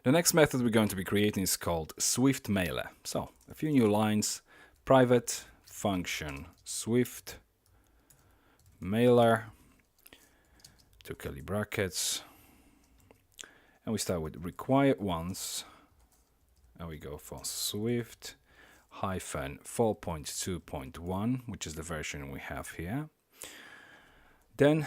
The next method we're going to be creating is called SwiftMailer. So a few new lines: private function SwiftMailer, two curly brackets, and we start with required ones, and we go for Swift hyphen 4.2.1, which is the version we have here. Then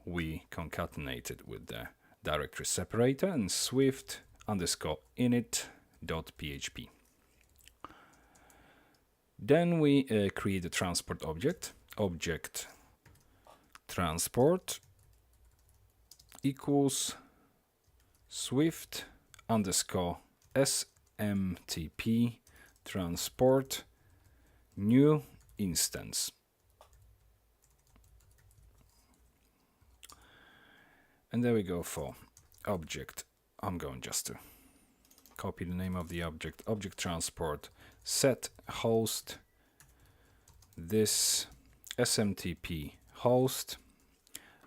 we concatenate it with the directory separator and Swift underscore init.php. Then we create a transport object, object transport equals Swift underscore smtp transport new instance. And there we go for object. I'm going just to copy the name of the object, object transport set host this smtp host.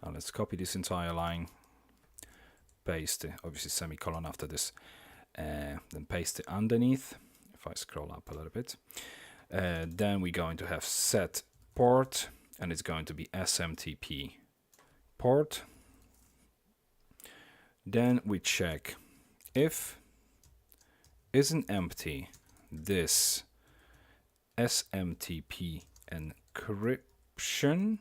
And let's copy this entire line, paste it, obviously semicolon after this, then paste it underneath. If I scroll up a little bit, then we're going to have set port, and it's going to be smtp port. Then we check if isn't empty this SMTP encryption.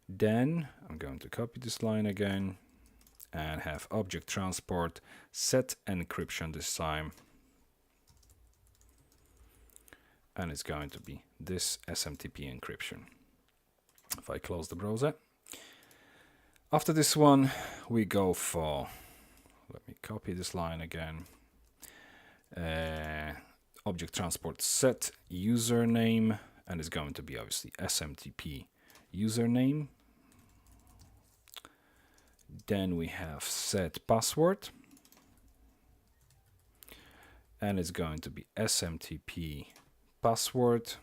Then I'm going to copy this line again and have object transport set encryption this time. And it's going to be this SMTP encryption. If I close the browser. After this one, we go for, let me copy this line again, object transport set username, and it's going to be obviously SMTP username. Then we have set password, and it's going to be SMTP password.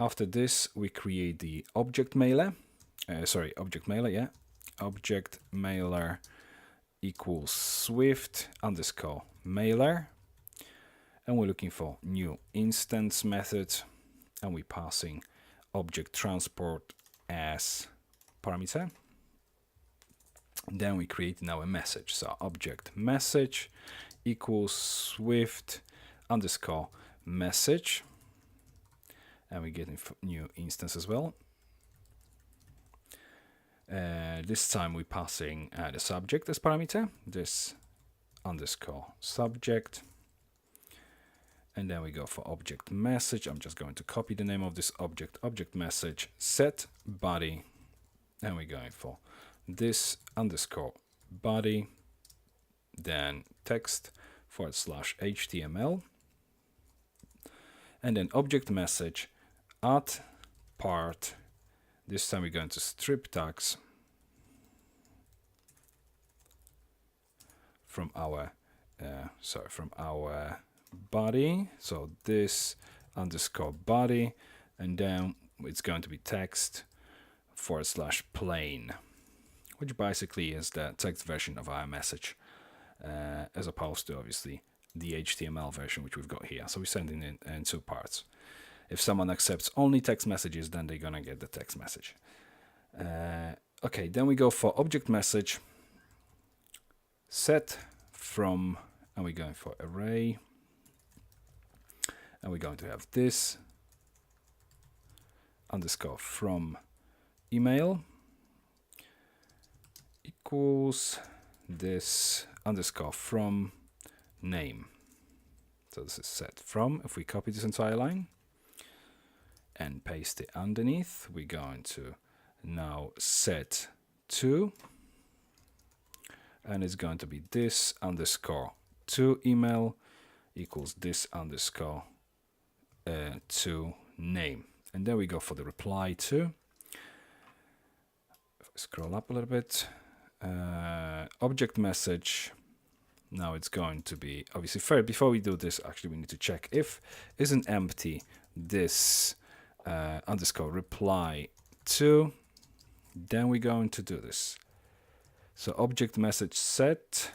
After this, we create the object mailer. Object mailer, yeah. Object mailer equals Swift underscore mailer. And we're looking for new instance method. And we're passing object transport as parameter. Then we create now a message. So object message equals Swift underscore message. And we get a new instance as well. This time we're passing the subject as parameter, this underscore subject. And then we go for object message. I'm just going to copy the name of this object, object message, set body. And we're going for this underscore body, then text / HTML. And then object message add part. This time we're going to strip tags from our body. So this underscore body, and then it's going to be text / plain, which basically is the text version of our message, as opposed to obviously the HTML version which we've got here. So we're sending it in two parts. If someone accepts only text messages, then they're gonna get the text message. Okay, then we go for object message set from, and we're going for array, and we're going to have this underscore from email equals this underscore from name. So this is set from. If we copy this entire line and paste it underneath, we're going to now set to, and it's going to be this underscore to email equals this underscore to name. And then we go for the reply to. If I scroll up a little bit, object message. Now it's going to be, obviously first, before we do this, actually we need to check if isn't empty this underscore reply to. Then we're going to do this. So object message set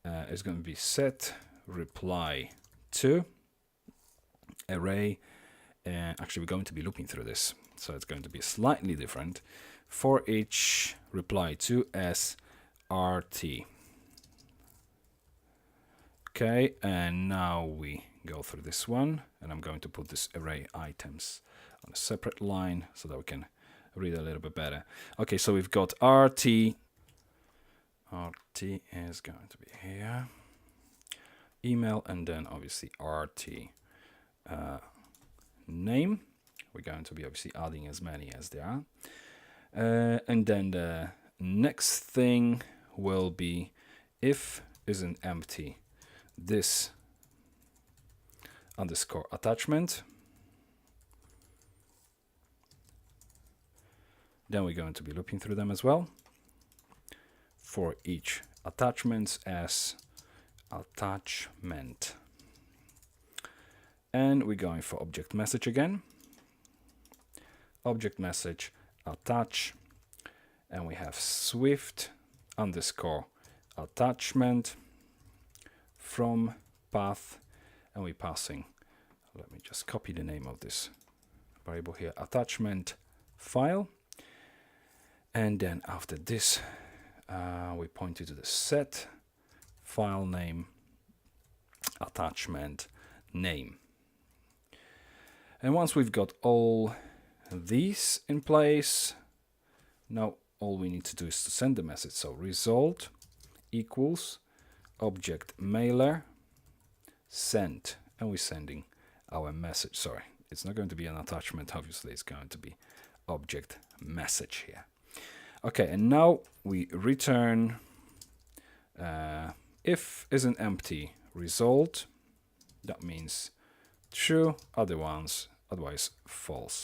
is going to be set reply to array. Actually, we're going to be looking through this, so it's going to be slightly different. For each reply to as rt. Okay, and now we go through this one, and I'm going to put this array items on a separate line so that we can read a little bit better. Okay, so we've got rt. Rt is going to be here. Email, and then obviously rt name. We're going to be obviously adding as many as there are. And then the next thing will be if isn't empty this underscore attachment. Then we're going to be looking through them as well. For each attachments as attachment. And we're going for object message again. Object message attach, and we have Swift underscore attachment from path, and we're passing, let me just copy the name of this variable here, attachment file. And then after this, we point to the set file name attachment name. And once we've got all these in place, now all we need to do is to send the message. So result equals object mailer send, and we're sending our message. Sorry, it's not going to be an attachment, obviously it's going to be object message here. Okay, and now we return if isn't empty result. That means true, otherwise false.